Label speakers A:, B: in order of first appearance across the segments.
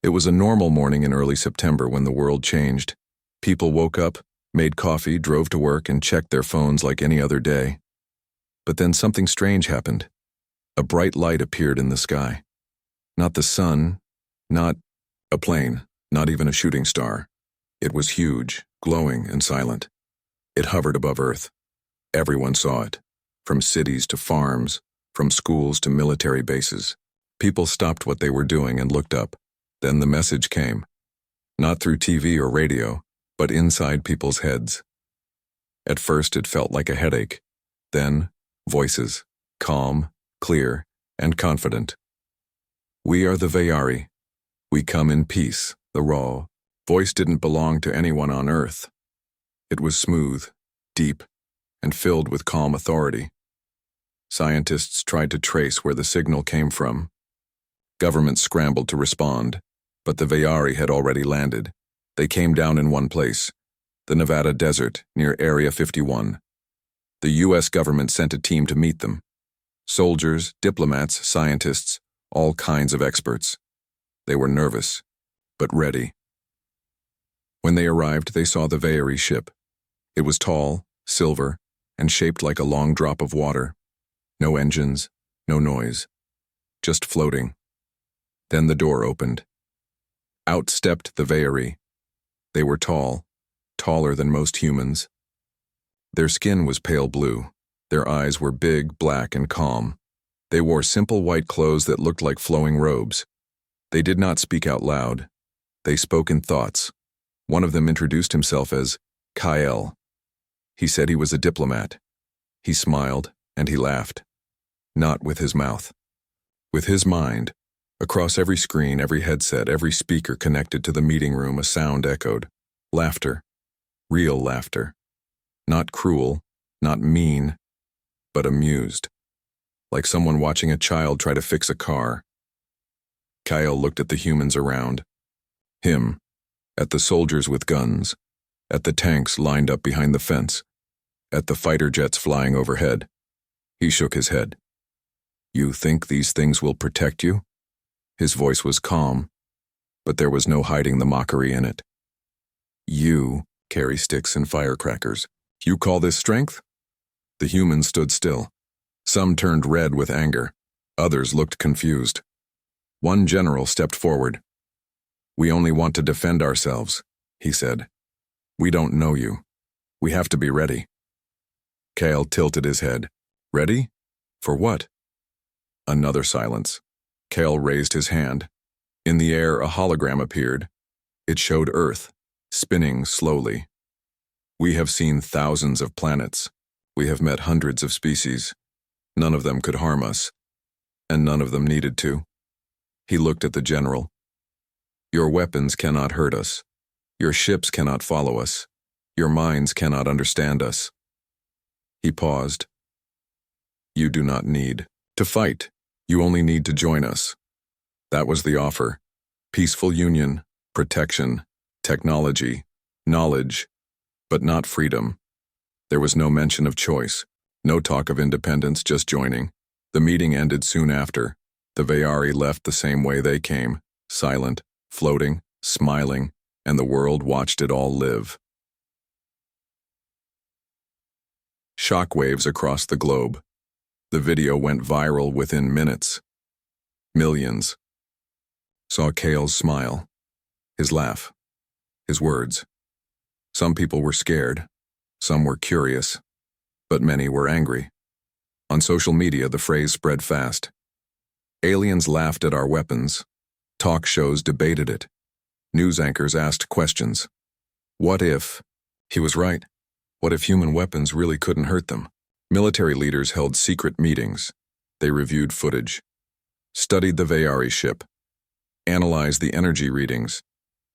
A: It was a normal morning in early September when the world changed. People woke up, made coffee, drove to work, and checked their phones like any other day. But then something strange happened. A bright light appeared in the sky. Not the sun, not a plane, not even a shooting star. It was huge, glowing, and silent. It hovered above Earth. Everyone saw it, from cities to farms, from schools to military bases. People stopped what they were doing and looked up. Then the message came. Not through TV or radio, but inside people's heads. At first it felt like a headache. Then, voices, calm, clear, and confident. We are the Vayari. We come in peace, the raw. Voice didn't belong to anyone on Earth. It was smooth, deep, and filled with calm authority. Scientists tried to trace where the signal came from. Governments scrambled to respond, but the Vayari had already landed. They came down in one place, the Nevada desert near Area 51. The U.S. government sent a team to meet them. Soldiers, diplomats, scientists, all kinds of experts. They were nervous, but ready. When they arrived, they saw the Vayari ship. It was tall, silver, and shaped like a long drop of water. No engines, no noise, just floating. Then the door opened. Out stepped the Vayari. They were tall, taller than most humans. Their skin was pale blue. Their eyes were big, black, and calm. They wore simple white clothes that looked like flowing robes. They did not speak out loud. They spoke in thoughts. One of them introduced himself as Kyle. He said he was a diplomat. He smiled, and he laughed. Not with his mouth. With his mind. Across every screen, every headset, every speaker connected to the meeting room, a sound echoed. Laughter. Real laughter. Not cruel, not mean, but amused. Like someone watching a child try to fix a car. Kyle looked at the humans around. Him. At the soldiers with guns. At the tanks lined up behind the fence. At the fighter jets flying overhead. He shook his head. You think these things will protect you? His voice was calm, but there was no hiding the mockery in it. You carry sticks and firecrackers. You call this strength? The humans stood still. Some turned red with anger. Others looked confused. One general stepped forward. We only want to defend ourselves, he said. We don't know you. We have to be ready. Kale tilted his head. Ready? For what? Another silence. Kale raised his hand. In the air, a hologram appeared. It showed Earth, spinning slowly. We have seen thousands of planets. We have met hundreds of species. None of them could harm us, and none of them needed to. He looked at the general. Your weapons cannot hurt us. Your ships cannot follow us. Your minds cannot understand us. He paused. You do not need to fight. You only need to join us. That was the offer. Peaceful union, protection, technology, knowledge, but not freedom. There was no mention of choice, no talk of independence, just joining. The meeting ended soon after. The Vayari left the same way they came, silent, floating, smiling, and the world watched it all live. Shockwaves across the globe. The video went viral within minutes. Millions. Saw Kale's smile, his laugh, his words. Some people were scared, some were curious, but many were angry. On social media, the phrase spread fast. Aliens laughed at our weapons. Talk shows debated it. News anchors asked questions. What if? He was right. What if human weapons really couldn't hurt them? Military leaders held secret meetings. They reviewed footage, studied the Vayari ship, analyzed the energy readings.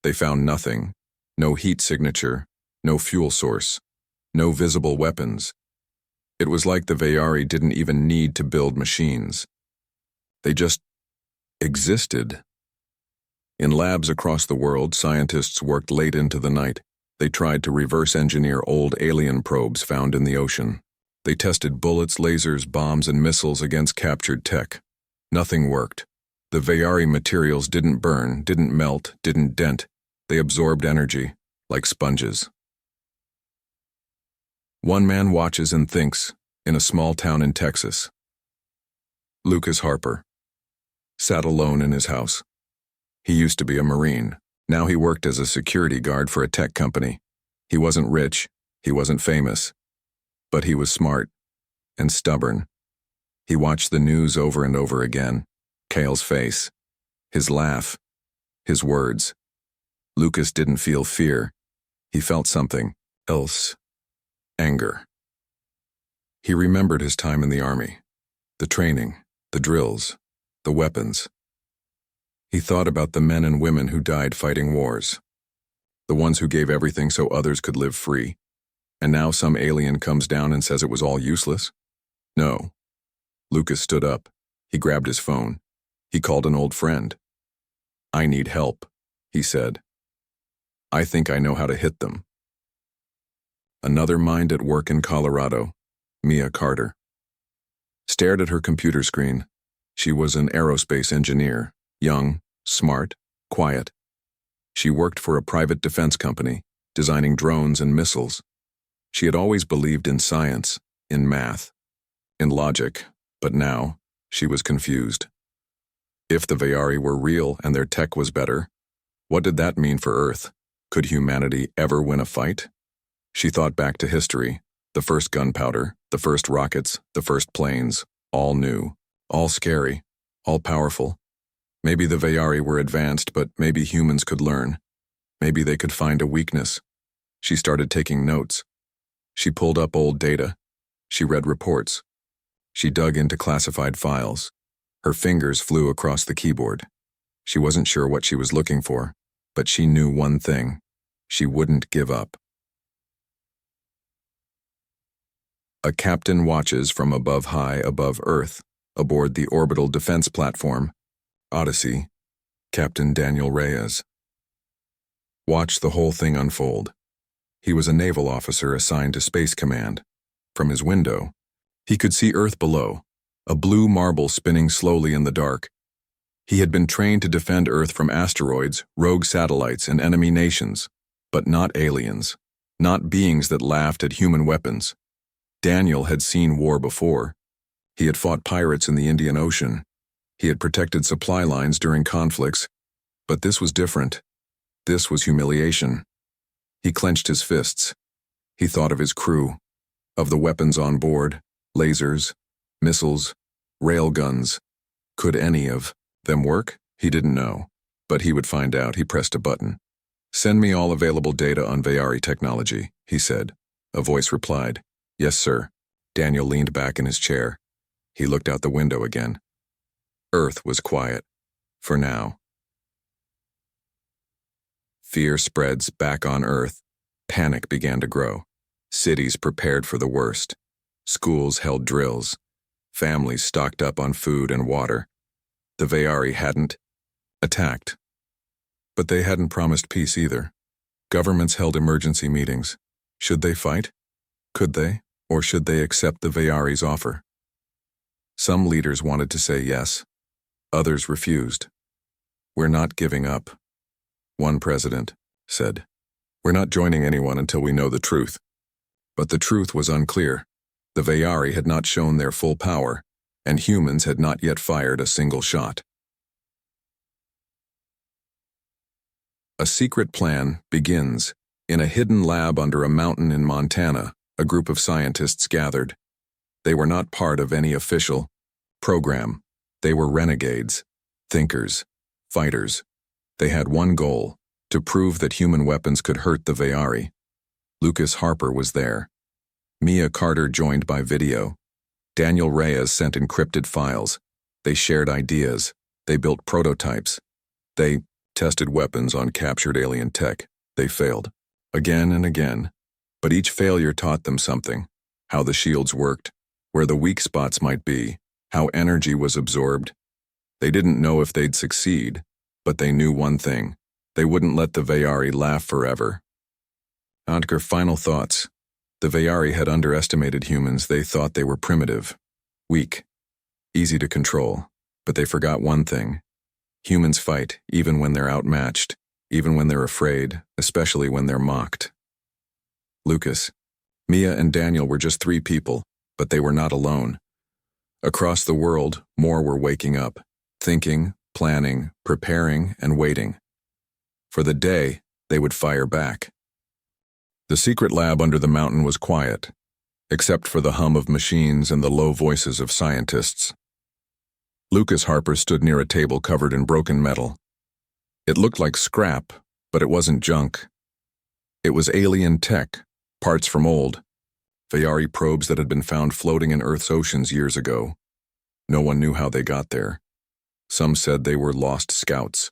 A: They found nothing. No heat signature, no fuel source, no visible weapons. It was like the Vayari didn't even need to build machines. They just existed. In labs across the world, scientists worked late into the night. They tried to reverse engineer old alien probes found in the ocean. They tested bullets, lasers, bombs, and missiles against captured tech. Nothing worked. The Vayari materials didn't burn, didn't melt, didn't dent. They absorbed energy, like sponges. One man watches and thinks, in a small town in Texas. Lucas Harper sat alone in his house. He used to be a Marine. Now he worked as a security guard for a tech company. He wasn't rich, he wasn't famous, but he was smart and stubborn. He watched the news over and over again. Cale's face, his laugh, his words. Lucas didn't feel fear. He felt something else. Anger. He remembered his time in the army, the training, the drills, the weapons. He thought about the men and women who died fighting wars, the ones who gave everything so others could live free. And now some alien comes down and says it was all useless? No. Lucas stood up. He grabbed his phone. He called an old friend. "I need help," he said. "I think I know how to hit them." Another mind at work in Colorado, Mia Carter, stared at her computer screen. She was an aerospace engineer, young, smart, quiet. She worked for a private defense company, designing drones and missiles. She had always believed in science, in math, in logic, but now she was confused. If the Vayari were real and their tech was better, what did that mean for Earth? Could humanity ever win a fight? She thought back to history, the first gunpowder, the first rockets, the first planes, all new, all scary, all powerful. Maybe the Vayari were advanced, but maybe humans could learn. Maybe they could find a weakness. She started taking notes. She pulled up old data. She read reports. She dug into classified files. Her fingers flew across the keyboard. She wasn't sure what she was looking for, but she knew one thing. She wouldn't give up. A captain watches from high above Earth, aboard the orbital defense platform, Odyssey, Captain Daniel Reyes. Watch the whole thing unfold. He was a naval officer assigned to Space Command. From his window, he could see Earth below, a blue marble spinning slowly in the dark. He had been trained to defend Earth from asteroids, rogue satellites, and enemy nations, but not aliens, not beings that laughed at human weapons. Daniel had seen war before. He had fought pirates in the Indian Ocean. He had protected supply lines during conflicts, but this was different. This was humiliation. He clenched his fists. He thought of his crew, of the weapons on board, lasers, missiles, railguns. Could any of them work? He didn't know, but he would find out. He pressed a button. "Send me all available data on Vayari technology," he said. A voice replied, "Yes, sir." Daniel leaned back in his chair. He looked out the window again. Earth was quiet, for now. Fear spreads back on Earth. Panic began to grow. Cities prepared for the worst. Schools held drills. Families stocked up on food and water. The Vayari hadn't attacked. But they hadn't promised peace either. Governments held emergency meetings. Should they fight? Could they? Or should they accept the Vayari's offer? Some leaders wanted to say yes. Others refused. "We're not giving up." One president said, "We're not joining anyone until we know the truth." But the truth was unclear. The Vayari had not shown their full power, and humans had not yet fired a single shot. A secret plan begins. In a hidden lab under a mountain in Montana, a group of scientists gathered. They were not part of any official program. They were renegades, thinkers, fighters. They had one goal: to prove that human weapons could hurt the Vayari. Lucas Harper was there. Mia Carter joined by video. Daniel Reyes sent encrypted files. They shared ideas. They built prototypes. They tested weapons on captured alien tech. They failed. Again and again. But each failure taught them something: how the shields worked, where the weak spots might be, how energy was absorbed. They didn't know if they'd succeed, but they knew one thing: they wouldn't let the Vayari laugh forever. Odger, final thoughts. The Vayari had underestimated humans. They thought they were primitive, weak, easy to control, but they forgot one thing: Humans fight, even when they're outmatched, even when they're afraid, especially when they're mocked. Lucas, Mia and Daniel were just 3 people, but they were not alone. Across the world, more were waking up, thinking, planning, preparing, and waiting. For the day, they would fire back. The secret lab under the mountain was quiet, except for the hum of machines and the low voices of scientists. Lucas Harper stood near a table covered in broken metal. It looked like scrap, but it wasn't junk. It was alien tech, parts from old Vayari probes that had been found floating in Earth's oceans years ago. No one knew how they got there. Some said they were lost scouts.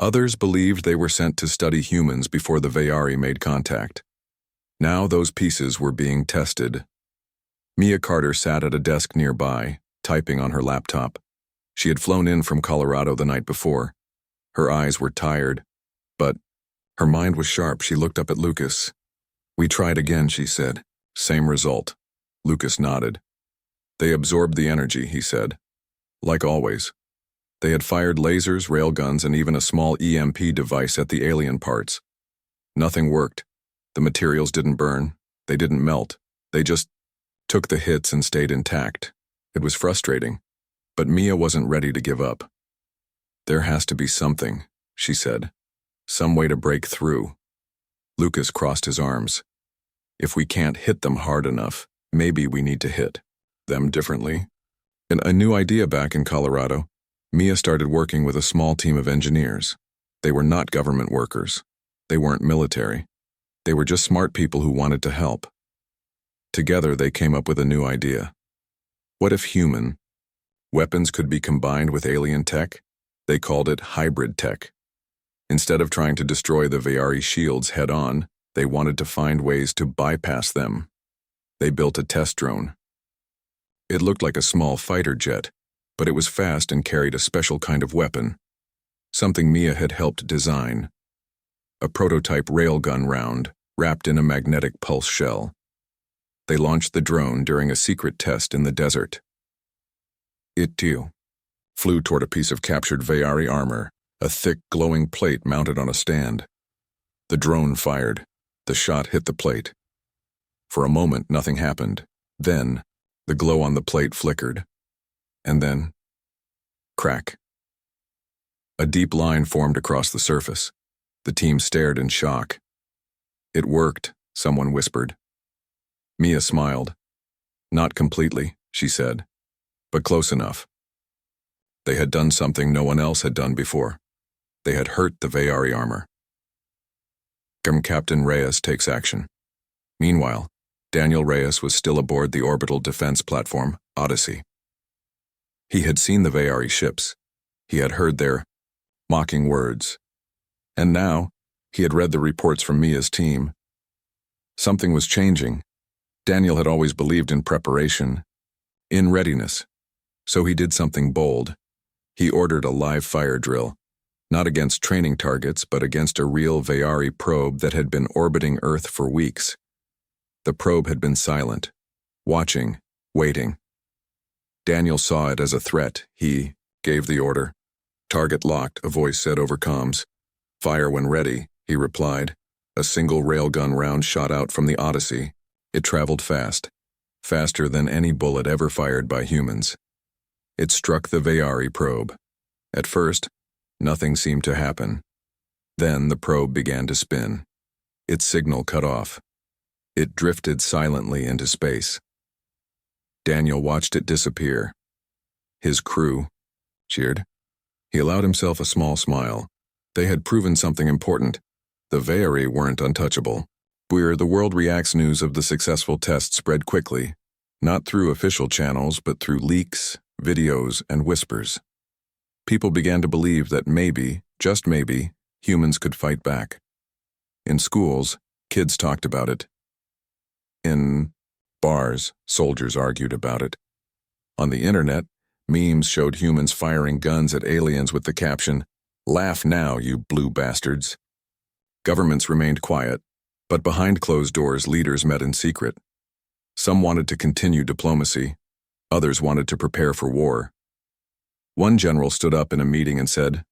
A: Others believed they were sent to study humans before the Vayari made contact. Now those pieces were being tested. Mia Carter sat at a desk nearby, typing on her laptop. She had flown in from Colorado the night before. Her eyes were tired, but her mind was sharp. She looked up at Lucas. "We tried again," she said. "Same result." Lucas nodded. "They absorbed the energy," he said. "Like always." They had fired lasers, railguns, and even a small EMP device at the alien parts. Nothing worked. The materials didn't burn. They didn't melt. They just took the hits and stayed intact. It was frustrating, but Mia wasn't ready to give up. "There has to be something," she said. "Some way to break through." Lucas crossed his arms. "If we can't hit them hard enough, maybe we need to hit them differently." A new idea back in Colorado, Mia started working with a small team of engineers. They were not government workers. They weren't military. They were just smart people who wanted to help. Together, they came up with a new idea. What if human weapons could be combined with alien tech? They called it hybrid tech. Instead of trying to destroy the Vayari shields head-on, they wanted to find ways to bypass them. They built a test drone. It looked like a small fighter jet, but it was fast and carried a special kind of weapon, something Mia had helped design. A prototype railgun round, wrapped in a magnetic pulse shell. They launched the drone during a secret test in the desert. It, too, flew toward a piece of captured Vayari armor, a thick, glowing plate mounted on a stand. The drone fired. The shot hit the plate. For a moment, nothing happened. Then, the glow on the plate flickered. And then, crack. A deep line formed across the surface. The team stared in shock. "It worked," someone whispered. Mia smiled. "Not completely," she said, "but close enough." They had done something no one else had done before. They had hurt the Vayari armor. Captain Reyes takes action. Meanwhile, Daniel Reyes was still aboard the orbital defense platform, Odyssey. He had seen the Vayari ships. He had heard their mocking words. And now, he had read the reports from Mia's team. Something was changing. Daniel had always believed in preparation, in readiness. So he did something bold. He ordered a live fire drill, not against training targets, but against a real Vayari probe that had been orbiting Earth for weeks. The probe had been silent, watching, waiting. Daniel saw it as a threat. He gave the order. "Target locked," a voice said over comms. "Fire when ready," he replied. A single railgun round shot out from the Odyssey. It traveled fast, faster than any bullet ever fired by humans. It struck the Vayari probe. At first, nothing seemed to happen. Then the probe began to spin. Its signal cut off. It drifted silently into space. Daniel watched it disappear. His crew cheered. He allowed himself a small smile. They had proven something important. The Vayari weren't untouchable. The World Reacts news of the successful test spread quickly, not through official channels, but through leaks, videos, and whispers. People began to believe that maybe, just maybe, humans could fight back. In schools, kids talked about it. In bars, soldiers argued about it. On the internet, memes showed humans firing guns at aliens with the caption, "Laugh now, you blue bastards." Governments remained quiet, but behind closed doors, leaders met in secret. Some wanted to continue diplomacy. Others wanted to prepare for war. One general stood up in a meeting and said,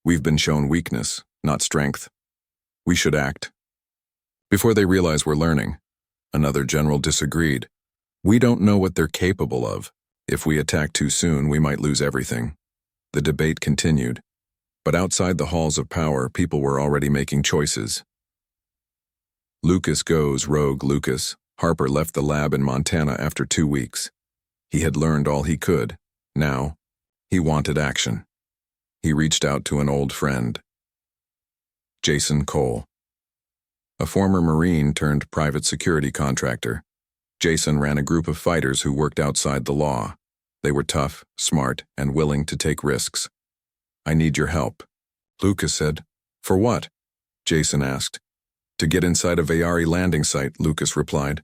A: "We've been shown weakness, not strength. We should act." Before they realize we're learning, another general disagreed. "We don't know what they're capable of. If we attack too soon, we might lose everything." The debate continued, but outside the halls of power, people were already making choices. Lucas goes rogue. Lucas Harper left the lab in Montana after 2 weeks. He had learned all he could. Now, he wanted action. He reached out to an old friend, Jason Cole, a former Marine turned private security contractor. Jason ran a group of fighters who worked outside the law. They were tough, smart, and willing to take risks. "I need your help," Lucas said. "For what?" Jason asked. "To get inside a Vayari landing site," Lucas replied.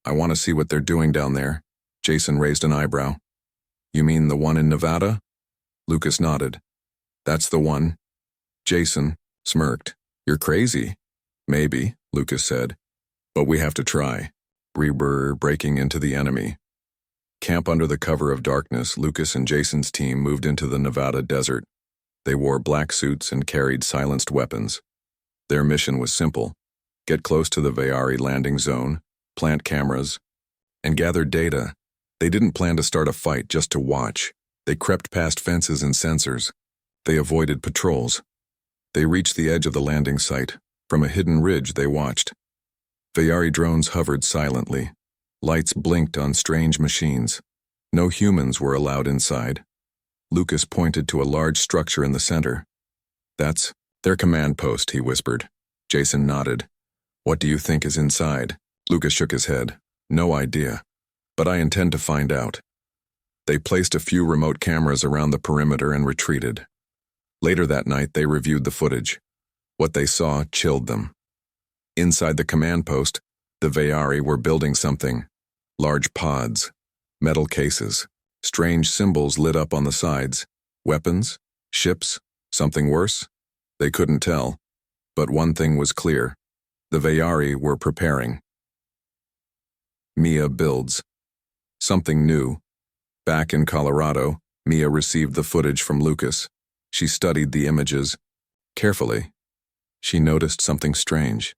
A: "I want to see what they're doing down there." Jason raised an eyebrow. "You mean the one in Nevada?" Lucas nodded. "That's the one." Jason smirked. "You're crazy." "Maybe," Lucas said, "but we have to try." We were breaking into the enemy. Camp under the cover of darkness, Lucas and Jason's team moved into the Nevada desert. They wore black suits and carried silenced weapons. Their mission was simple: get close to the Vayari landing zone, plant cameras, and gather data. They didn't plan to start a fight, just to watch. They crept past fences and sensors. They avoided patrols. They reached the edge of the landing site. From a hidden ridge, they watched. Vayari drones hovered silently. Lights blinked on strange machines. No humans were allowed inside. Lucas pointed to a large structure in the center. "That's their command post," he whispered. Jason nodded. "What do you think is inside?" Lucas shook his head. "No idea, but I intend to find out." They placed a few remote cameras around the perimeter and retreated. Later that night, they reviewed the footage. What they saw chilled them. Inside the command post, the Vayari were building something. Large pods, metal cases, strange symbols lit up on the sides. Weapons? Ships? Something worse? They couldn't tell. But one thing was clear: the Vayari were preparing. Mia builds. Something new. Back in Colorado, Mia received the footage from Lucas. She studied the images carefully. She noticed something strange.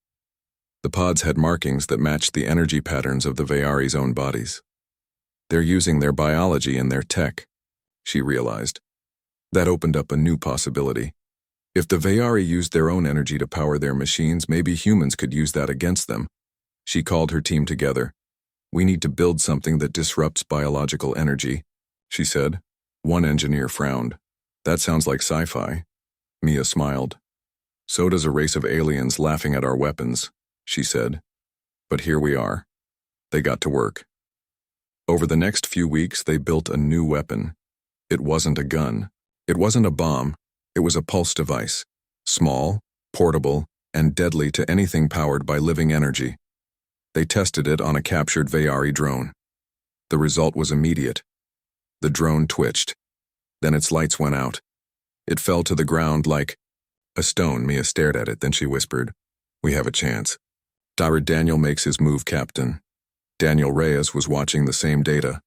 A: The pods had markings that matched the energy patterns of the Vayari's own bodies. "They're using their biology in their tech," she realized. That opened up a new possibility. If the Vayari used their own energy to power their machines, maybe humans could use that against them. She called her team together. "We need to build something that disrupts biological energy," she said. One engineer frowned. "That sounds like sci-fi." Mia smiled. "So does a race of aliens laughing at our weapons," she said. But here we are. They got to work. Over the next few weeks, they built a new weapon. It wasn't a gun. It wasn't a bomb. It was a pulse device. Small, portable, and deadly to anything powered by living energy. They tested it on a captured Vayari drone. The result was immediate. The drone twitched. Then its lights went out. It fell to the ground like a stone. Mia stared at it, then she whispered, "We have a chance." Daniel makes his move, Captain. Daniel Reyes was watching the same data.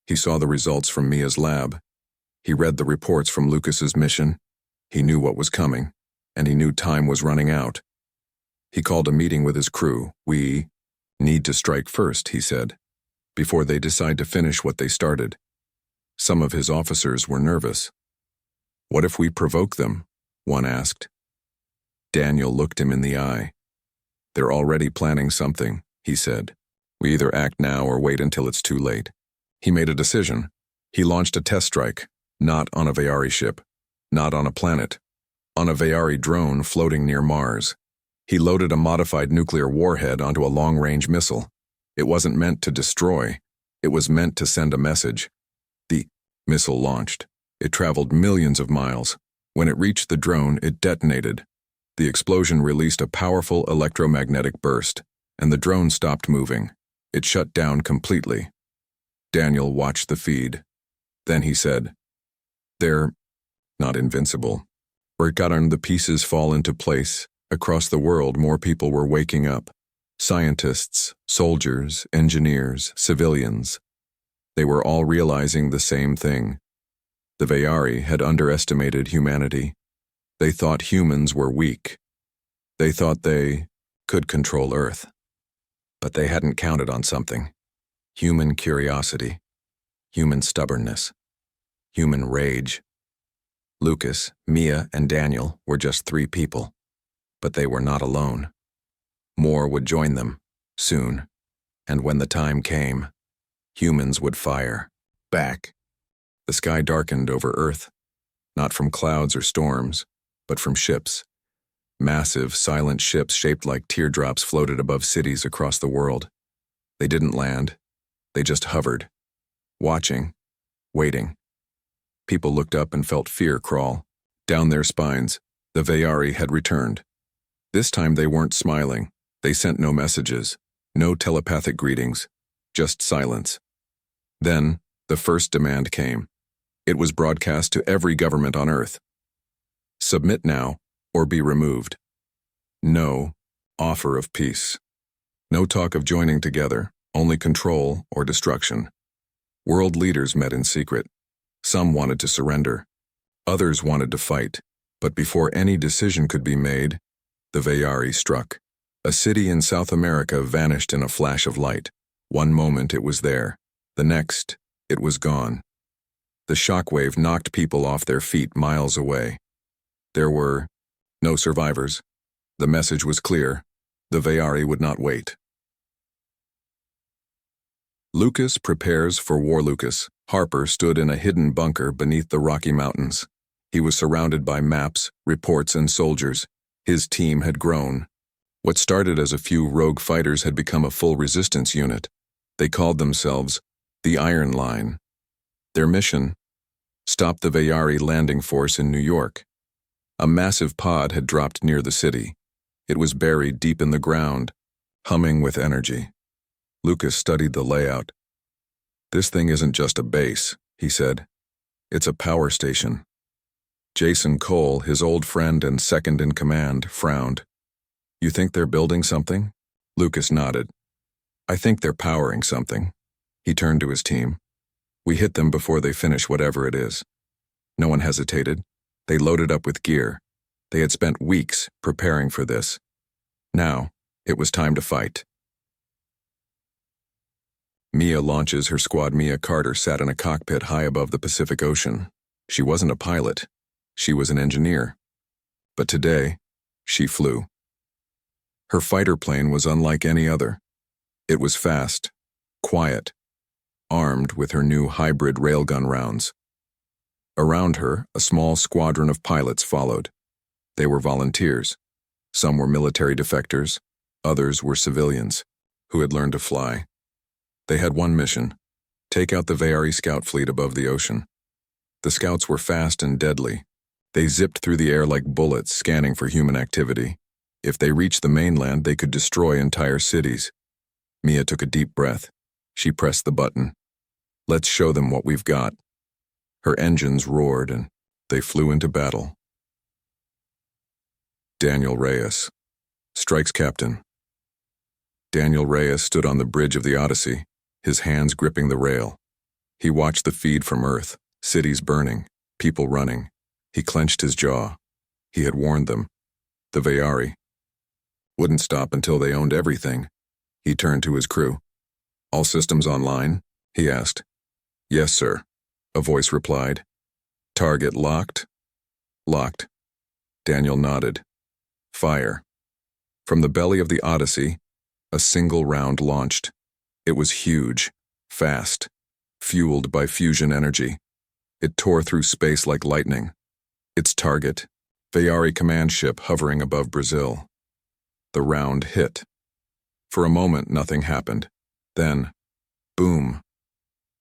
A: He saw the results from Mia's lab. He read the reports from Lucas's mission. He knew what was coming, and he knew time was running out. He called a meeting with his crew. "We need to strike first," he said, "before they decide to finish what they started." Some of his officers were nervous. "What if we provoke them?" one asked. Daniel looked him in the eye. "They're already planning something," he said. "We either act now or wait until it's too late." He made a decision. He launched a test strike, not on a Vayari ship, not on a planet, on a Vayari drone floating near Mars. He loaded a modified nuclear warhead onto a long-range missile. It wasn't meant to destroy. It was meant to send a message. The missile launched. It traveled millions of miles. When it reached the drone, it detonated. The explosion released a powerful electromagnetic burst, and the drone stopped moving. It shut down completely. Daniel watched the feed. Then he said, "They're not invincible." The pieces fall into place. Across the world, more people were waking up. Scientists, soldiers, engineers, civilians. They were all realizing the same thing. The Vayari had underestimated humanity. They thought humans were weak. They thought they could control Earth. But they hadn't counted on something. Human curiosity, human stubbornness, human rage. Lucas, Mia, and Daniel were just 3 people, but they were not alone. More would join them, soon, and when the time came, humans would fire back. The sky darkened over Earth, not from clouds or storms, but from ships. Massive, silent ships shaped like teardrops floated above cities across the world. They didn't land. They just hovered, watching, waiting. People looked up and felt fear crawl down their spines. The Vayari had returned. This time they weren't smiling. They sent no messages, no telepathic greetings, just silence. Then, the first demand came. It was broadcast to every government on Earth. Submit now, or be removed. No offer of peace. No talk of joining together, only control or destruction. World leaders met in secret. Some wanted to surrender. Others wanted to fight. But before any decision could be made, the Vayari struck. A city in South America vanished in a flash of light. One moment it was there. The next, it was gone. The shockwave knocked people off their feet miles away. There were no survivors. The message was clear. The Vayari would not wait. Lucas prepares for war. Lucas Harper stood in a hidden bunker beneath the Rocky Mountains. He was surrounded by maps, reports, and soldiers. His team had grown. What started as a few rogue fighters had become a full resistance unit. They called themselves the Iron Line. Their mission? Stop the Vayari landing force in New York. A massive pod had dropped near the city. It was buried deep in the ground, humming with energy. Lucas studied the layout. This thing isn't just a base, he said. It's a power station. Jason Cole, his old friend and second in command, frowned. You think they're building something? Lucas nodded. I think they're powering something. He turned to his team. We hit them before they finish whatever it is. No one hesitated. They loaded up with gear. They had spent weeks preparing for this. Now, it was time to fight. Mia launches her squad. Mia Carter sat in a cockpit high above the Pacific Ocean. She wasn't a pilot. She was an engineer. But today, she flew. Her fighter plane was unlike any other. It was fast, quiet, armed with her new hybrid railgun rounds. Around her, a small squadron of pilots followed. They were volunteers. Some were military defectors, others were civilians who had learned to fly. They had one mission: take out the Vayari scout fleet above the ocean. The scouts were fast and deadly. They zipped through the air like bullets, scanning for human activity. If they reached the mainland, they could destroy entire cities. Mia took a deep breath. She pressed the button. Let's show them what we've got. Her engines roared and they flew into battle. Daniel Reyes, Strike's captain. Daniel Reyes stood on the bridge of the Odyssey, his hands gripping the rail. He watched the feed from Earth, cities burning, people running. He clenched his jaw. He had warned them. The Vayari wouldn't stop until they owned everything. He turned to his crew. All systems online? He asked. Yes, sir, a voice replied. Target locked? Locked. Daniel nodded. Fire. From the belly of the Odyssey, a single round launched. It was huge, fast, fueled by fusion energy. It tore through space like lightning. Its target, Vayari command ship hovering above Brazil. The round hit. For a moment, nothing happened. Then, boom.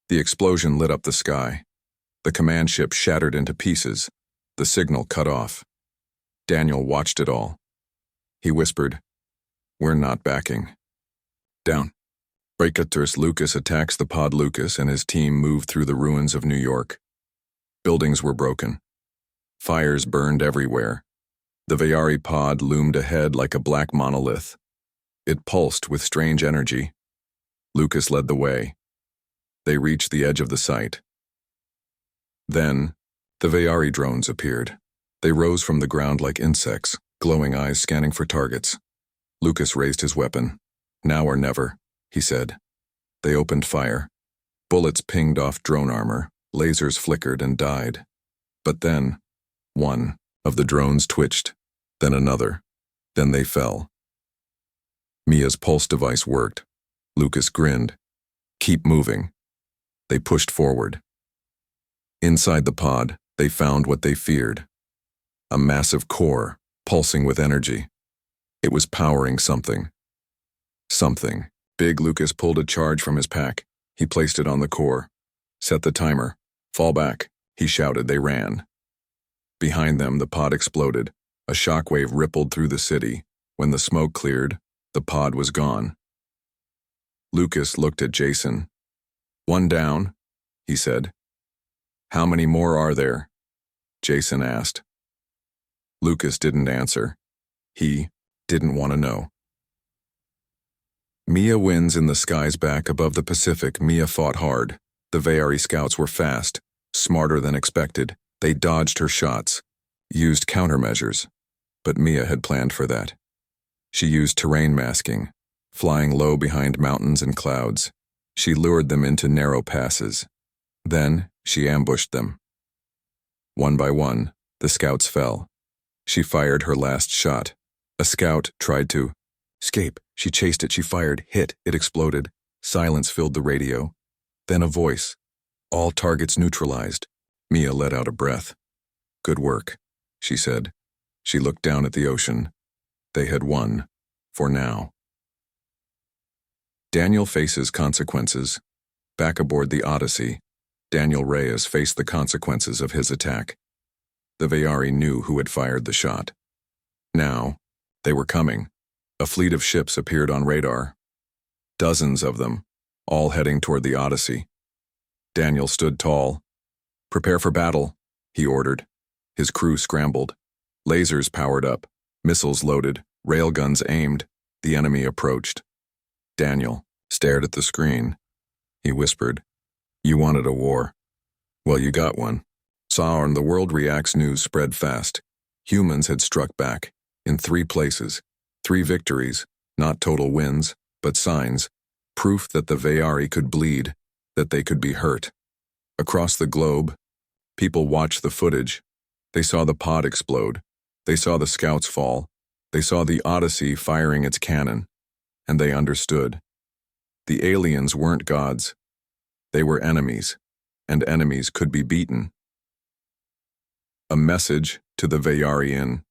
A: The explosion lit up the sky. The command ship shattered into pieces. The signal cut off. Daniel watched it all. He whispered, We're not backing. Down. Breakaturs Lucas attacks the pod. Lucas and his team moved through the ruins of New York. Buildings were broken. Fires burned everywhere. The Vayari pod loomed ahead like a black monolith. It pulsed with strange energy. Lucas led the way. They reached the edge of the site. Then, The Vayari drones appeared. They rose from the ground like insects, glowing eyes scanning for targets. Lucas raised his weapon. "Now or never," he said. They opened fire. Bullets pinged off drone armor, lasers flickered and died. But then, one of the drones twitched, then another, then they fell. Mia's pulse device worked. Lucas grinned. "Keep moving." They pushed forward. Inside the pod, they found what they feared. A massive core, pulsing with energy. It was powering something. Something. Big Lucas pulled a charge from his pack. He placed it on the core. "Set the timer. Fall back," he shouted. They ran. Behind them, the pod exploded. A shockwave rippled through the city. When the smoke cleared, the pod was gone. Lucas looked at Jason. "One down," he said. "How many more are there?" Jason asked. Lucas didn't answer. He didn't want to know. Mia wins in the skies back above the Pacific. Mia fought hard. The Vayari scouts were fast, smarter than expected. They dodged her shots, used countermeasures. But Mia had planned for that. She used terrain masking, flying low behind mountains and clouds. She lured them into narrow passes. Then she ambushed them. One by one, the scouts fell. She fired her last shot. A scout tried to escape. She chased it. She fired, hit, it exploded. Silence filled the radio. Then a voice. "All targets neutralized." Mia let out a breath. "Good work," she said. She looked down at the ocean. They had won. For now. Daniel faces consequences. Back aboard the Odyssey, Daniel Reyes faced the consequences of his attack. The Vayari knew who had fired the shot. Now, they were coming. A fleet of ships appeared on radar. Dozens of them, all heading toward the Odyssey. Daniel stood tall. "Prepare for battle," he ordered. His crew scrambled. Lasers powered up, missiles loaded, railguns aimed. The enemy approached. Daniel stared at the screen. He whispered, "You wanted a war. Well, you got one." On the World Reacts news spread fast. Humans had struck back, in 3 places. 3 victories, not total wins, but signs. Proof that the Vayari could bleed, that they could be hurt. Across the globe, people watched the footage. They saw the pod explode. They saw the scouts fall. They saw the Odyssey firing its cannon. And they understood. The aliens weren't gods. They were enemies, and enemies could be beaten. A message to the Vayari in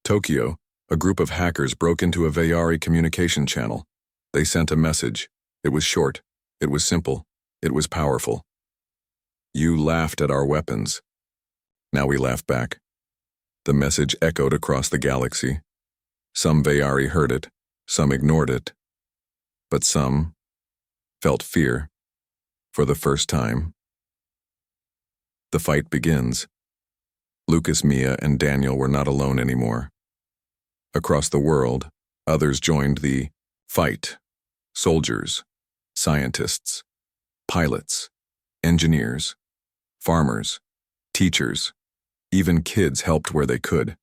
A: Tokyo. A group of hackers broke into a Vayari communication channel. They sent a message. It was short. It was simple. It was powerful. "You laughed at our weapons. Now we laugh back." The message echoed across the galaxy. Some Vayari heard it. Some ignored it. But some felt fear. For the first time. The fight begins. Lucas, Mia, and Daniel were not alone anymore. Across the world, others joined the fight. Soldiers, scientists, pilots, engineers, farmers, teachers, even kids helped where they could.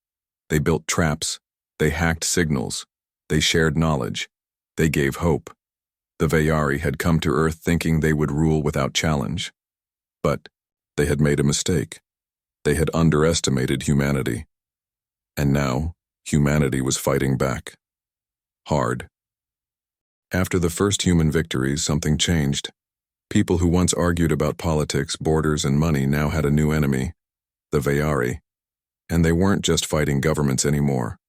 A: They built traps, they hacked signals, they shared knowledge, they gave hope. The Vayari had come to Earth thinking they would rule without challenge. But they had made a mistake. They had underestimated humanity. And now, humanity was fighting back. Hard. After the first human victories, something changed. People who once argued about politics, borders, and money now had a new enemy, the Vayari. And they weren't just fighting governments anymore.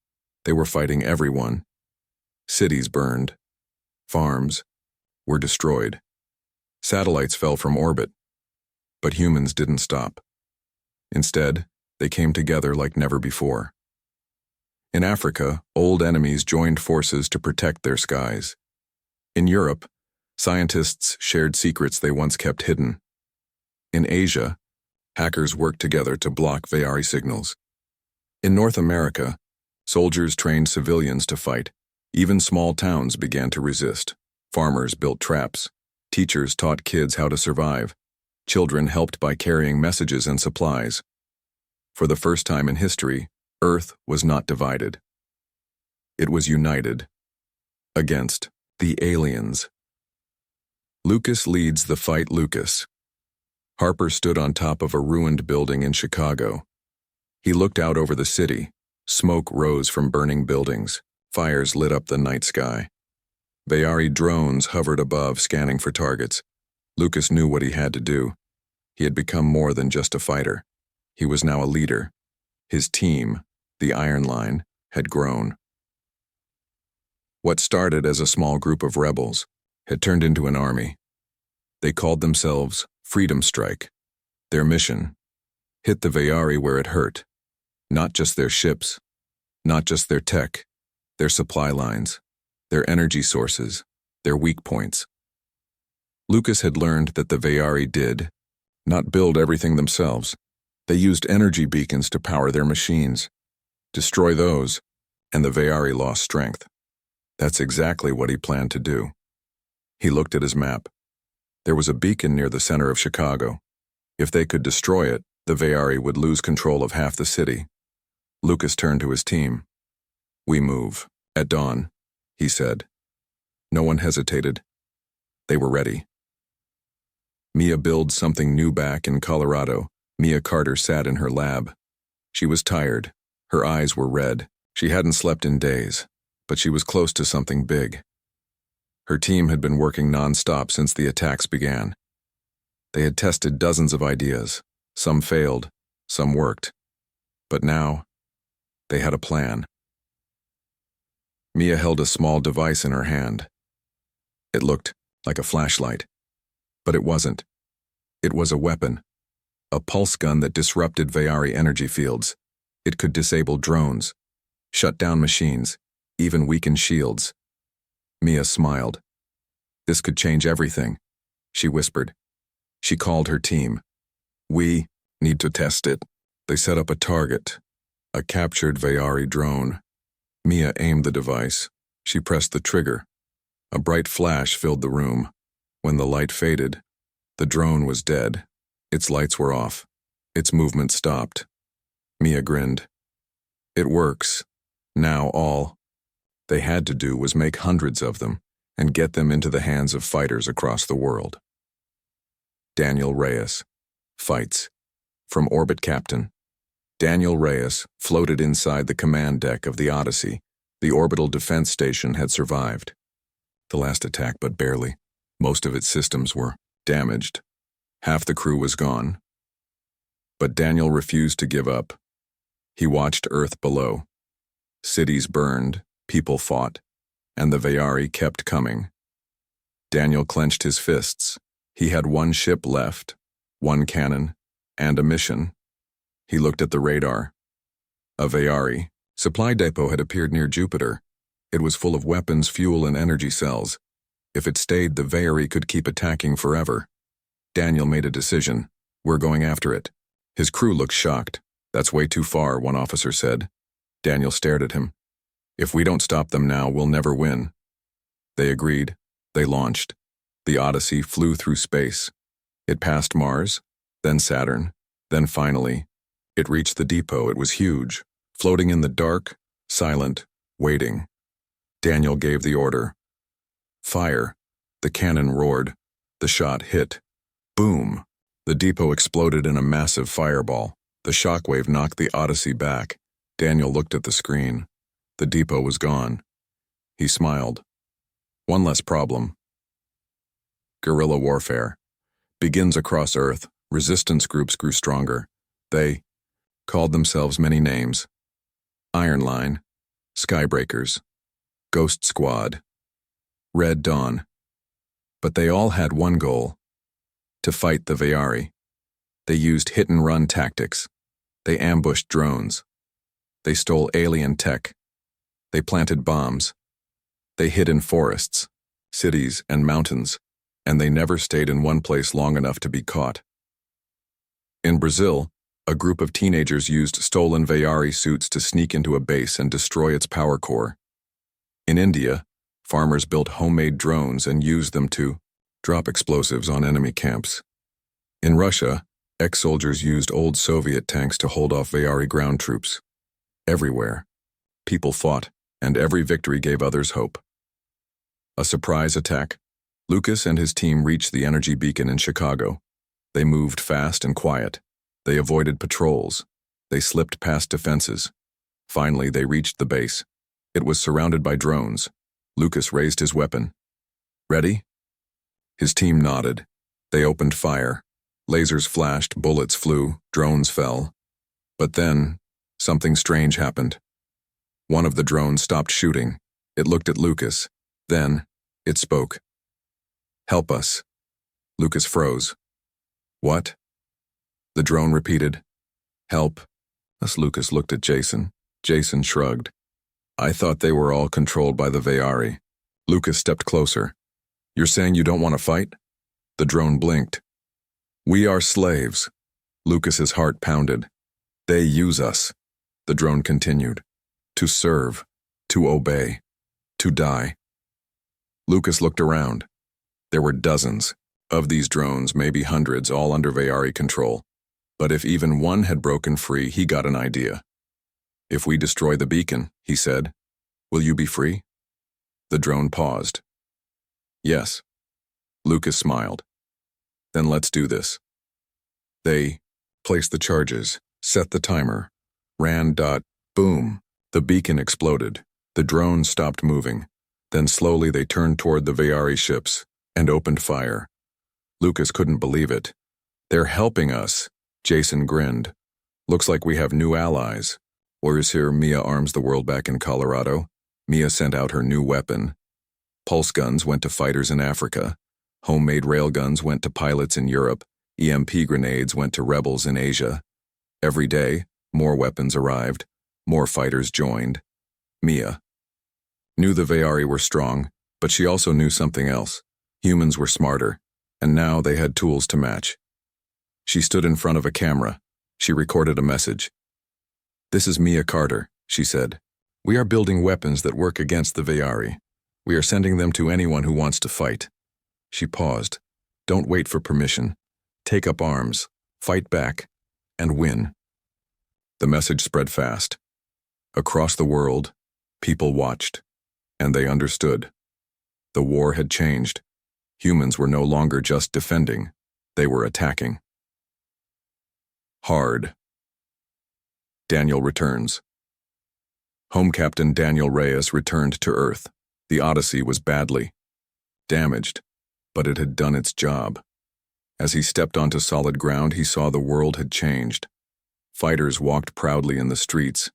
A: They were fighting everyone. Cities burned. Farms were destroyed. Satellites fell from orbit. But humans didn't stop. Instead, they came together like never before. In Africa, old enemies joined forces to protect their skies. In Europe, scientists shared secrets they once kept hidden. In Asia, hackers worked together to block Vayari signals. In North America, soldiers trained civilians to fight. Even small towns began to resist. Farmers built traps. Teachers taught kids how to survive. Children helped by carrying messages and supplies. For the first time in history, Earth was not divided. It was united against the aliens. Lucas leads the fight. Lucas. Harper stood on top of a ruined building in Chicago. He looked out over the city. Smoke rose from burning buildings. Fires lit up the night sky. Vayari drones hovered above, scanning for targets. Lucas knew what he had to do. He had become more than just a fighter. He was now a leader. His team, the Iron Line, had grown. What started as a small group of rebels had turned into an army. They called themselves Freedom Strike. Their mission: hit the Vayari where it hurt. Not just their ships, not just their tech, their supply lines, their energy sources, their weak points. Lucas had learned that the Vayari did not build everything themselves. They used energy beacons to power their machines. Destroy those, and the Vayari lost strength. That's exactly what he planned to do. He looked at his map. There was a beacon near the center of Chicago. If they could destroy it, the Vayari would lose control of half the city. Lucas turned to his team. "We move at dawn," he said. No one hesitated. They were ready. Mia builds something new back in Colorado. Mia Carter sat in her lab. She was tired. Her eyes were red. She hadn't slept in days, but she was close to something big. Her team had been working non-stop since the attacks began. They had tested dozens of ideas. Some failed, some worked. But now, they had a plan. Mia held a small device in her hand. It looked like a flashlight. But it wasn't. It was a weapon. A pulse gun that disrupted Vayari energy fields. It could disable drones, shut down machines, even weaken shields. Mia smiled. "This could change everything," she whispered. She called her team. "We need to test it." They set up a target, a captured Vayari drone. Mia aimed the device. She pressed the trigger. A bright flash filled the room. When the light faded, the drone was dead. Its lights were off. Its movement stopped. Mia grinned. "It works. Now all they had to do was make hundreds of them and get them into the hands of fighters across the world." Daniel Reyes. Fights. From Orbit Captain. Daniel Reyes floated inside the command deck of the Odyssey. The orbital defense station had survived. The last attack, but barely. Most of its systems were damaged. Half the crew was gone. But Daniel refused to give up. He watched Earth below. Cities burned, people fought, and the Vayari kept coming. Daniel clenched his fists. He had one ship left, one cannon, and a mission. He looked at the radar. A Vayari supply depot had appeared near Jupiter. It was full of weapons, fuel, and energy cells. If it stayed, the Vayari could keep attacking forever. Daniel made a decision. "We're going after it." His crew looked shocked. "That's way too far," one officer said. Daniel stared at him. "If we don't stop them now, we'll never win." They agreed. They launched. The Odyssey flew through space. It passed Mars, then Saturn, then finally, it reached the depot. It was huge, floating in the dark, silent, waiting. Daniel gave the order. "Fire." The cannon roared. The shot hit. Boom! The depot exploded in a massive fireball. The shockwave knocked the Odyssey back. Daniel looked at the screen. The depot was gone. He smiled. One less problem. Guerrilla warfare. Begins across Earth. Resistance groups grew stronger. They called themselves many names. Iron Line, Skybreakers, Ghost Squad, Red Dawn. But they all had one goal: to fight the Vayari. They used hit-and-run tactics. They ambushed drones. They stole alien tech. They planted bombs. They hid in forests, cities, and mountains, and they never stayed in one place long enough to be caught. In Brazil, a group of teenagers used stolen Vayari suits to sneak into a base and destroy its power core. In India, farmers built homemade drones and used them to drop explosives on enemy camps. In Russia, ex-soldiers used old Soviet tanks to hold off Vayari ground troops. Everywhere, people fought, and every victory gave others hope. A surprise attack. Lucas and his team reached the energy beacon in Chicago. They moved fast and quiet. They avoided patrols. They slipped past defenses. Finally, they reached the base. It was surrounded by drones. Lucas raised his weapon. Ready? His team nodded. They opened fire. Lasers flashed, bullets flew, drones fell. But then, something strange happened. One of the drones stopped shooting. It looked at Lucas. Then, it spoke. "Help us." Lucas froze. "What?" The drone repeated. "Help." As Lucas looked at Jason, Jason shrugged. "I thought they were all controlled by the Vayari." Lucas stepped closer. "You're saying you don't want to fight?" The drone blinked. "We are slaves." Lucas's heart pounded. "They use us." The drone continued. "To serve, to obey, to die." Lucas looked around. There were dozens of these drones, maybe hundreds, all under Vayari control. But if even one had broken free, he got an idea. "If we destroy the beacon," he said, "will you be free?" The drone paused. "Yes." Lucas smiled. "Then let's do this." They placed the charges, set the timer, ran. Boom. The beacon exploded. The drone stopped moving. Then slowly they turned toward the Vayari ships and opened fire. Lucas couldn't believe it. "They're helping us." Jason grinned. "Looks like we have new allies." Where's here? Mia arms the world back in Colorado. Mia sent out her new weapon. Pulse guns went to fighters in Africa. Homemade railguns went to pilots in Europe. EMP grenades went to rebels in Asia. Every day, more weapons arrived. More fighters joined. Mia knew the Vayari were strong, but she also knew something else. Humans were smarter, and now they had tools to match. She stood in front of a camera. She recorded a message. "This is Mia Carter," she said. "We are building weapons that work against the Vayari. We are sending them to anyone who wants to fight." She paused. "Don't wait for permission. Take up arms, fight back, and win." The message spread fast. Across the world, people watched, and they understood. The war had changed. Humans were no longer just defending, they were attacking. Hard. Daniel returns. Home Captain Daniel Reyes returned to Earth. The Odyssey was badly damaged, but it had done its job. As he stepped onto solid ground, he saw the world had changed. Fighters walked proudly in the streets.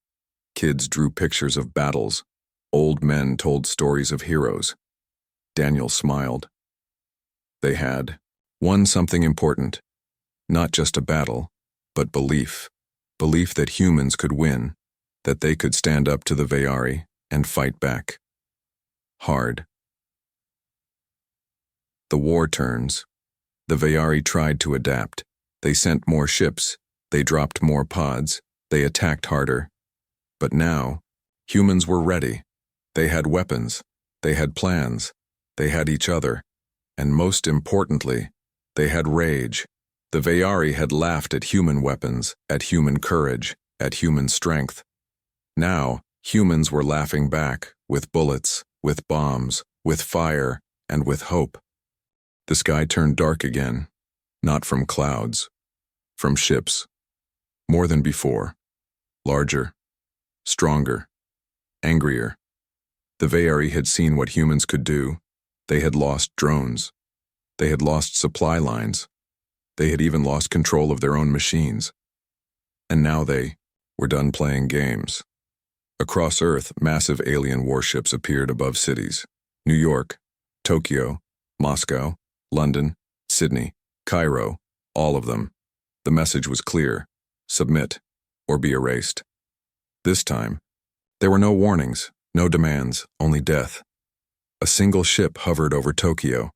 A: Kids drew pictures of battles. Old men told stories of heroes. Daniel smiled. They had won something important. Not just a battle, but belief. Belief that humans could win, that they could stand up to the Vayari and fight back. Hard. The war turns. The Vayari tried to adapt. They sent more ships. They dropped more pods. They attacked harder. But now, humans were ready. They had weapons. They had plans. They had each other. And most importantly, they had rage. The Vayari had laughed at human weapons, at human courage, at human strength. Now, humans were laughing back, with bullets, with bombs, with fire, and with hope. The sky turned dark again, not from clouds, from ships. More than before. Larger. Stronger. Angrier. The Vayari had seen what humans could do. They had lost drones. They had lost supply lines. They had even lost control of their own machines. And now they were done playing games. Across Earth, massive alien warships appeared above cities. New York, Tokyo, Moscow, London, Sydney, Cairo, all of them. The message was clear: submit or be erased. This time, there were no warnings, no demands, only death. A single ship hovered over Tokyo.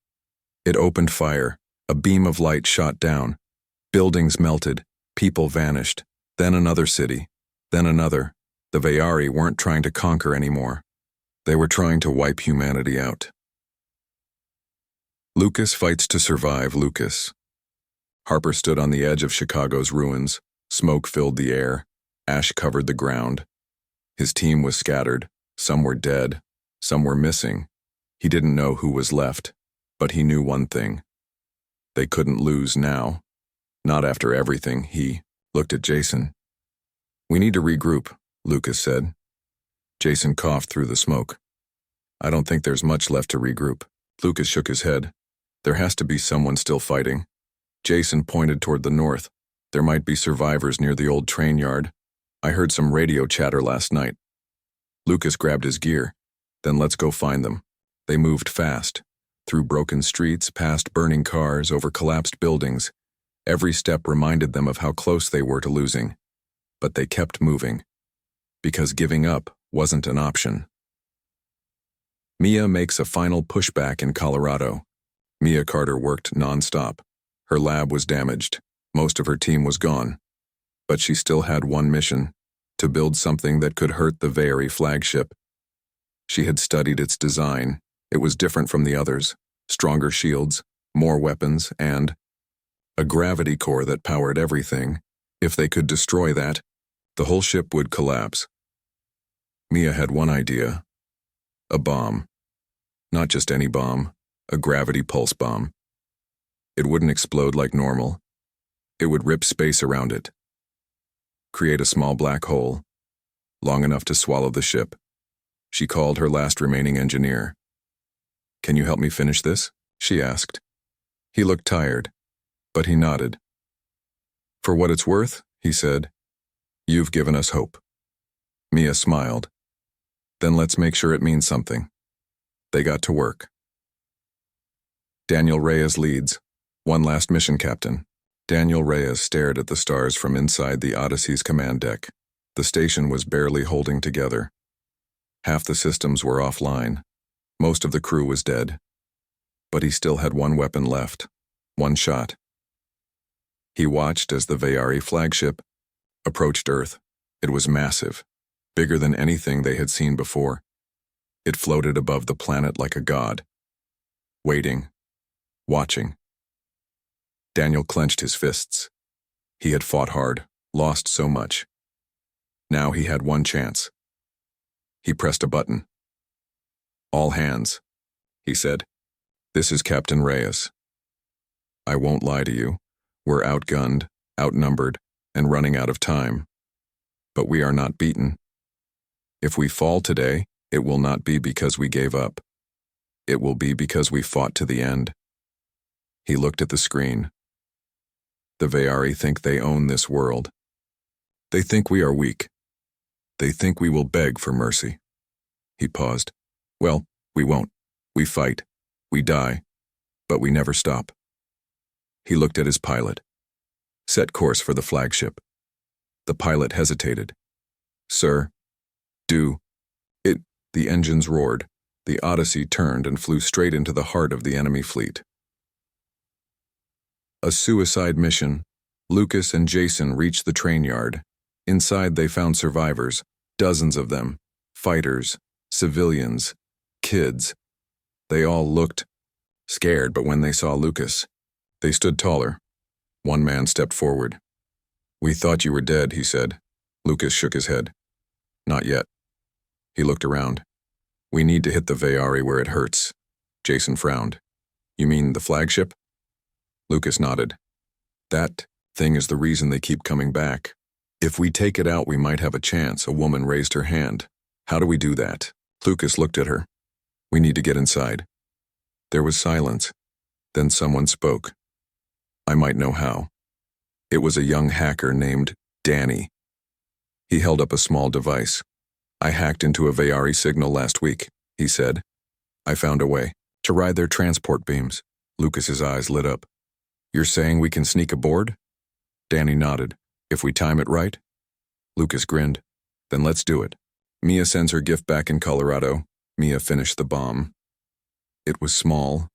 A: It opened fire. A beam of light shot down. Buildings melted. People vanished. Then another city. Then another. The Vayari weren't trying to conquer anymore. They were trying to wipe humanity out. Lucas fights to survive Lucas. Harper stood on the edge of Chicago's ruins. Smoke filled the air. Ash covered the ground. His team was scattered. Some were dead. Some were missing. He didn't know who was left, but he knew one thing. They couldn't lose now. Not after everything. He looked at Jason. "We need to regroup," Lucas said. Jason coughed through the smoke. "I don't think there's much left to regroup." Lucas shook his head. "There has to be someone still fighting." Jason pointed toward the north. "There might be survivors near the old train yard. I heard some radio chatter last night." Lucas grabbed his gear. "Then let's go find them." They moved fast, through broken streets, past burning cars, over collapsed buildings. Every step reminded them of how close they were to losing. But they kept moving, because giving up wasn't an option. Mia makes a final pushback in Colorado. Mia Carter worked nonstop. Her lab was damaged. Most of her team was gone. But she still had one mission: to build something that could hurt the Veary flagship. She had studied its design. It was different from the others. Stronger shields, more weapons, and a gravity core that powered everything. If they could destroy that, the whole ship would collapse. Mia had one idea: a bomb. Not just any bomb, a gravity pulse bomb. It wouldn't explode like normal. It would rip space around it. Create a small black hole, long enough to swallow the ship. She called her last remaining engineer. "Can you help me finish this?" she asked. He looked tired, but he nodded. "For what it's worth," he said, "you've given us hope." Mia smiled. "Then let's make sure it means something." They got to work. Daniel Reyes leads. One last mission, Captain. Daniel Reyes stared at the stars from inside the Odyssey's command deck. The station was barely holding together. Half the systems were offline. Most of the crew was dead. But he still had one weapon left. One shot. He watched as the Veary flagship approached Earth. It was massive, bigger than anything they had seen before. It floated above the planet like a god. Waiting. Watching. Daniel clenched his fists. He had fought hard, lost so much. Now he had one chance. He pressed a button. "All hands," he said. "This is Captain Reyes. I won't lie to you. We're outgunned, outnumbered, and running out of time. But we are not beaten. If we fall today, it will not be because we gave up. It will be because we fought to the end." He looked at the screen. The Veary think they own this world. They think we are weak. They think we will beg for mercy. He paused. "Well, we won't. We fight. We die. But we never stop." He looked at his pilot. "Set course for the flagship." The pilot hesitated. "Sir, do it." The engines roared. The Odyssey turned and flew straight into the heart of the enemy fleet. A suicide mission. Lucas and Jason reached the train yard. Inside they found survivors, dozens of them, fighters, civilians, kids. They all looked scared, but when they saw Lucas, they stood taller. One man stepped forward. "We thought you were dead," he said. Lucas shook his head. "Not yet." He looked around. "We need to hit the Veary where it hurts." Jason frowned. "You mean the flagship?" Lucas nodded. "That thing is the reason they keep coming back. If we take it out, we might have a chance." A woman raised her hand. "How do we do that?" Lucas looked at her. "We need to get inside." There was silence. Then someone spoke. "I might know how." It was a young hacker named Danny. He held up a small device. "I hacked into a Veary signal last week," he said. "I found a way to ride their transport beams." Lucas's eyes lit up. "You're saying we can sneak aboard?" Danny nodded. "If we time it right?" Lucas grinned. "Then let's do it." Mia sends her gift back in Colorado. Mia finished the bomb. It was small,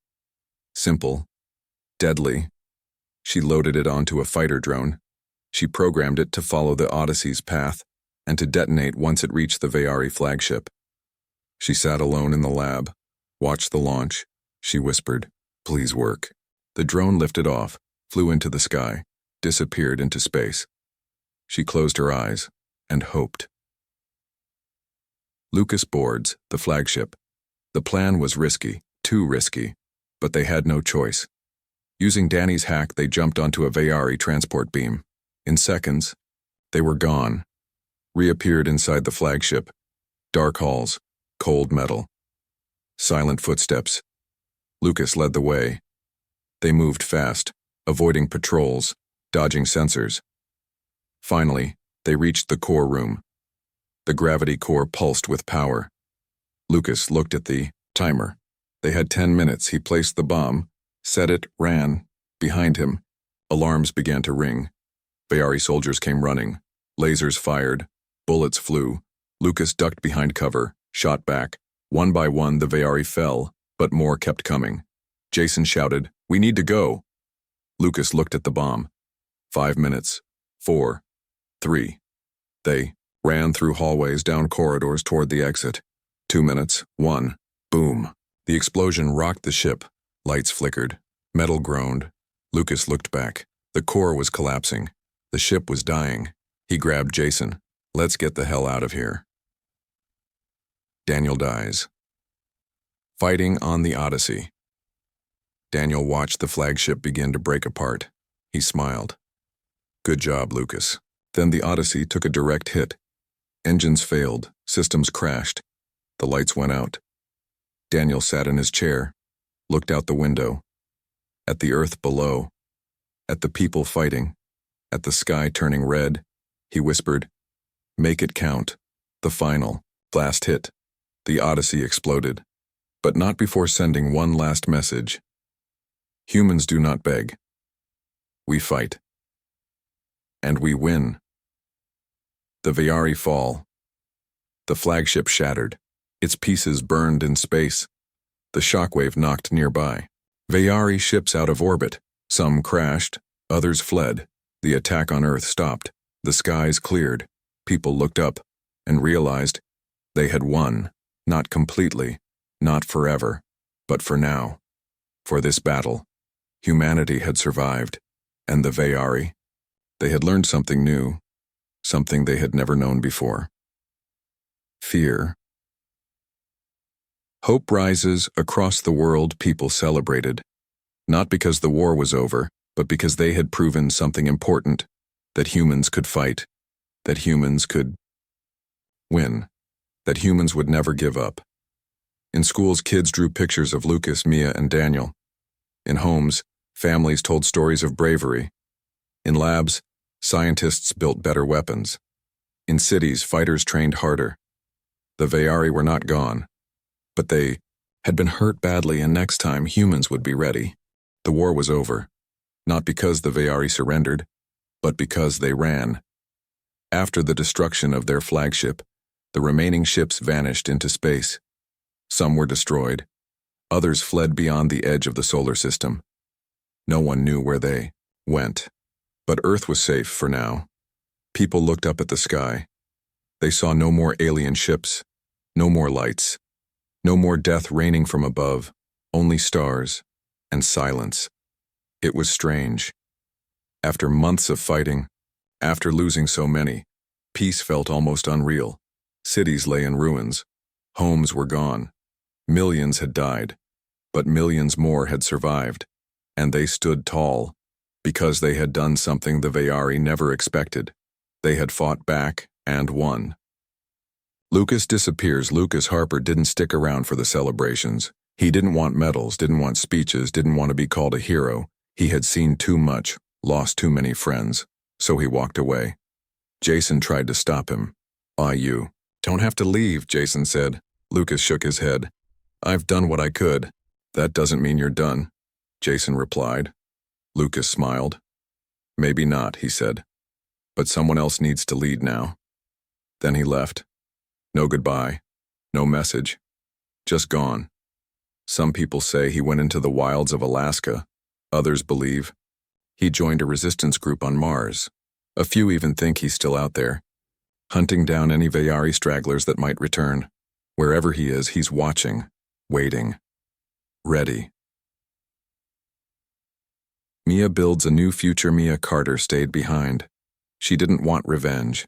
A: simple, deadly. She loaded it onto a fighter drone. She programmed it to follow the Odyssey's path and to detonate once it reached the Veary flagship. She sat alone in the lab, watched the launch. She whispered, "Please work." The drone lifted off, flew into the sky, disappeared into space. She closed her eyes and hoped. Lucas boards the flagship. The plan was risky, too risky, but they had no choice. Using Danny's hack, they jumped onto a Vayari transport beam. In seconds, they were gone. Reappeared inside the flagship. Dark halls, cold metal. Silent footsteps. Lucas led the way. They moved fast, avoiding patrols, dodging sensors. Finally, they reached the core room. The gravity core pulsed with power. Lucas looked at the timer. They had 10 minutes. He placed the bomb, set it, ran. Behind him, alarms began to ring. Vayari soldiers came running. Lasers fired. Bullets flew. Lucas ducked behind cover, shot back. One by one, the Vayari fell, but more kept coming. Jason shouted, "We need to go." Lucas looked at the bomb. 5 minutes. 4. 3. They ran through hallways, down corridors toward the exit. 2 minutes. 1. Boom. The explosion rocked the ship. Lights flickered. Metal groaned. Lucas looked back. The core was collapsing. The ship was dying. He grabbed Jason. "Let's get the hell out of here." Daniel dies. Fighting on the Odyssey. Daniel watched the flagship begin to break apart. He smiled. "Good job, Lucas." Then the Odyssey took a direct hit. Engines failed. Systems crashed. The lights went out. Daniel sat in his chair, looked out the window, at the earth below, at the people fighting, at the sky turning red. He whispered, "Make it count." The final blast hit. The Odyssey exploded, but not before sending one last message. Humans do not beg. We fight. And we win. The Vayari fall. The flagship shattered. Its pieces burned in space. The shockwave knocked nearby. Vayari ships out of orbit. Some crashed, others fled. The attack on Earth stopped. The skies cleared. People looked up and realized they had won. Not completely, not forever, but for now. For this battle, humanity had survived, and the Vayari, they had learned something new, something they had never known before. Fear. Hope rises across the world. People celebrated, not because the war was over, but because they had proven something important, that humans could fight, that humans could win, that humans would never give up. In schools, kids drew pictures of Lucas, Mia, and Daniel. In homes, families told stories of bravery. In labs, scientists built better weapons. In cities, fighters trained harder. The Vayari were not gone, but they had been hurt badly, and next time humans would be ready. The war was over, not because the Vayari surrendered, but because they ran. After the destruction of their flagship, the remaining ships vanished into space. Some were destroyed. Others fled beyond the edge of the solar system. No one knew where they went. But Earth was safe for now. People looked up at the sky. They saw no more alien ships, no more lights, no more death raining from above, only stars and silence. It was strange. After months of fighting, after losing so many, peace felt almost unreal. Cities lay in ruins. Homes were gone. Millions had died, but millions more had survived, and they stood tall because they had done something the Vayari never expected. They had fought back and won. Lucas disappears. Lucas Harper didn't stick around for the celebrations. He didn't want medals, didn't want speeches, didn't want to be called a hero. He had seen too much, lost too many friends, so he walked away. Jason tried to stop him. You don't have to leave," Jason said. Lucas shook his head. "I've done what I could." "That doesn't mean you're done," Jason replied. Lucas smiled. "Maybe not," he said. "But someone else needs to lead now." Then he left. No goodbye, no message, just gone. Some people say he went into the wilds of Alaska. Others believe he joined a resistance group on Mars. A few even think he's still out there, hunting down any Vayari stragglers that might return. Wherever he is, he's watching, waiting, ready. Mia builds a new future. Mia Carter stayed behind. She didn't want revenge.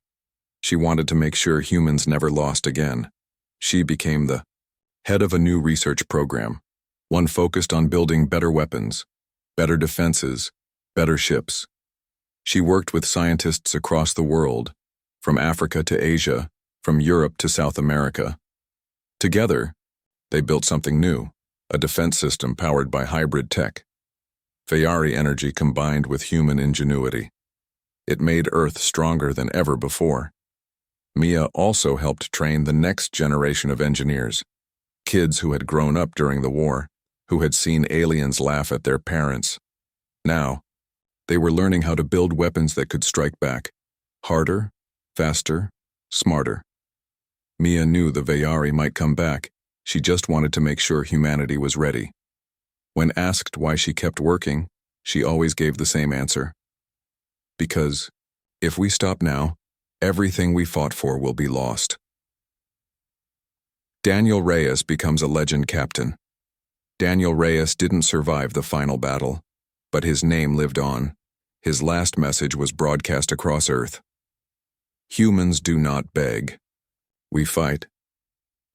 A: She wanted to make sure humans never lost again. She became the head of a new research program, one focused on building better weapons, better defenses, better ships. She worked with scientists across the world, from Africa to Asia, from Europe to South America. Together, they built something new, a defense system powered by hybrid tech. Vayari energy combined with human ingenuity. It made Earth stronger than ever before. Mia also helped train the next generation of engineers, kids who had grown up during the war, who had seen aliens laugh at their parents. Now, they were learning how to build weapons that could strike back, harder, faster, smarter. Mia knew the Vayari might come back. She just wanted to make sure humanity was ready. When asked why she kept working, she always gave the same answer. Because, if we stop now, everything we fought for will be lost. Daniel Reyes becomes a legend captain. Daniel Reyes didn't survive the final battle, but his name lived on. His last message was broadcast across Earth. Humans do not beg. We fight,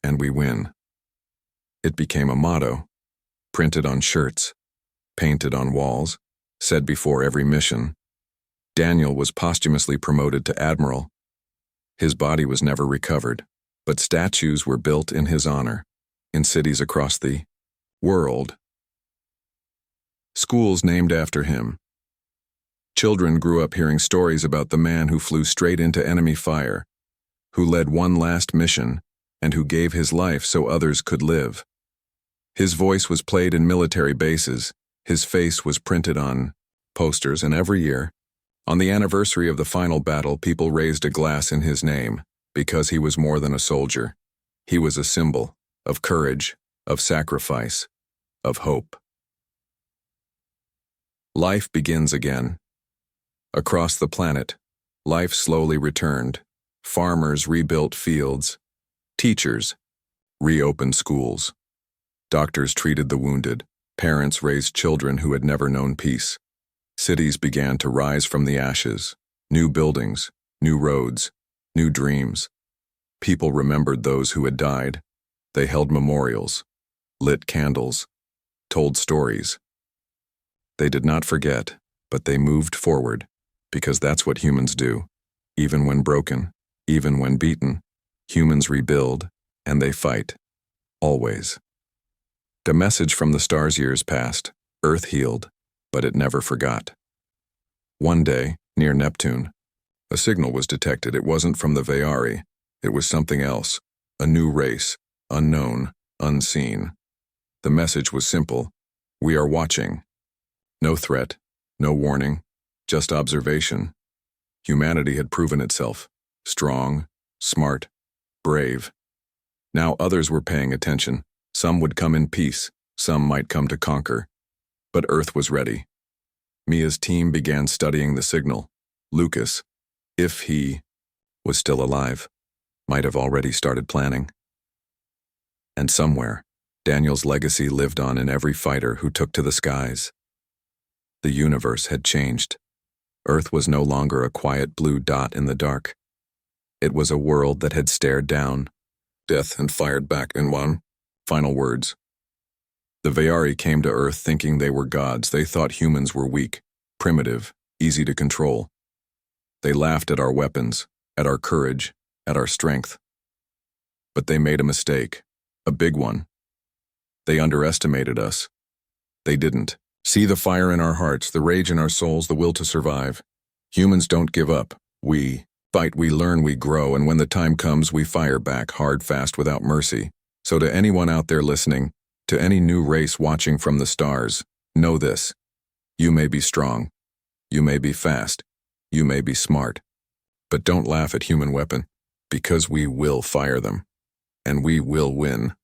A: and we win. It became a motto, printed on shirts, painted on walls, said before every mission. Daniel was posthumously promoted to admiral. His body was never recovered, but statues were built in his honor, in cities across the world. Schools named after him. Children grew up hearing stories about the man who flew straight into enemy fire, who led one last mission, and who gave his life so others could live. His voice was played in military bases, his face was printed on posters, and every year, on the anniversary of the final battle, people raised a glass in his name, because he was more than a soldier. He was a symbol of courage, of sacrifice, of hope. Life begins again. Across the planet, life slowly returned. Farmers rebuilt fields. Teachers reopened schools. Doctors treated the wounded. Parents raised children who had never known peace. Cities began to rise from the ashes. New buildings, new roads, new dreams. People remembered those who had died. They held memorials, lit candles, told stories. They did not forget, but they moved forward, because that's what humans do. Even when broken, even when beaten, humans rebuild, and they fight. Always. The message from the stars. Years passed. Earth healed, but it never forgot. One day, near Neptune, a signal was detected. It wasn't from the Vayari. It was something else. A new race, unknown, unseen. The message was simple. We are watching. No threat, no warning, just observation. Humanity had proven itself. Strong, smart, brave. Now others were paying attention. Some would come in peace, some might come to conquer. But Earth was ready. Mia's team began studying the signal. Lucas, if he was still alive, might have already started planning. And somewhere, Daniel's legacy lived on in every fighter who took to the skies. The universe had changed. Earth was no longer a quiet blue dot in the dark. It was a world that had stared down death and fired back in one. Final words. The Vayari came to Earth thinking they were gods. They thought humans were weak, primitive, easy to control. They laughed at our weapons, at our courage, at our strength. But they made a mistake, a big one. They underestimated us. They didn't see the fire in our hearts, the rage in our souls, the will to survive. Humans don't give up. We fight, we learn, we grow, and when the time comes, we fire back hard, fast, without mercy. So to anyone out there listening, to any new race watching from the stars, know this. You may be strong. You may be fast. You may be smart. But don't laugh at human weapon, because we will fire them. And we will win.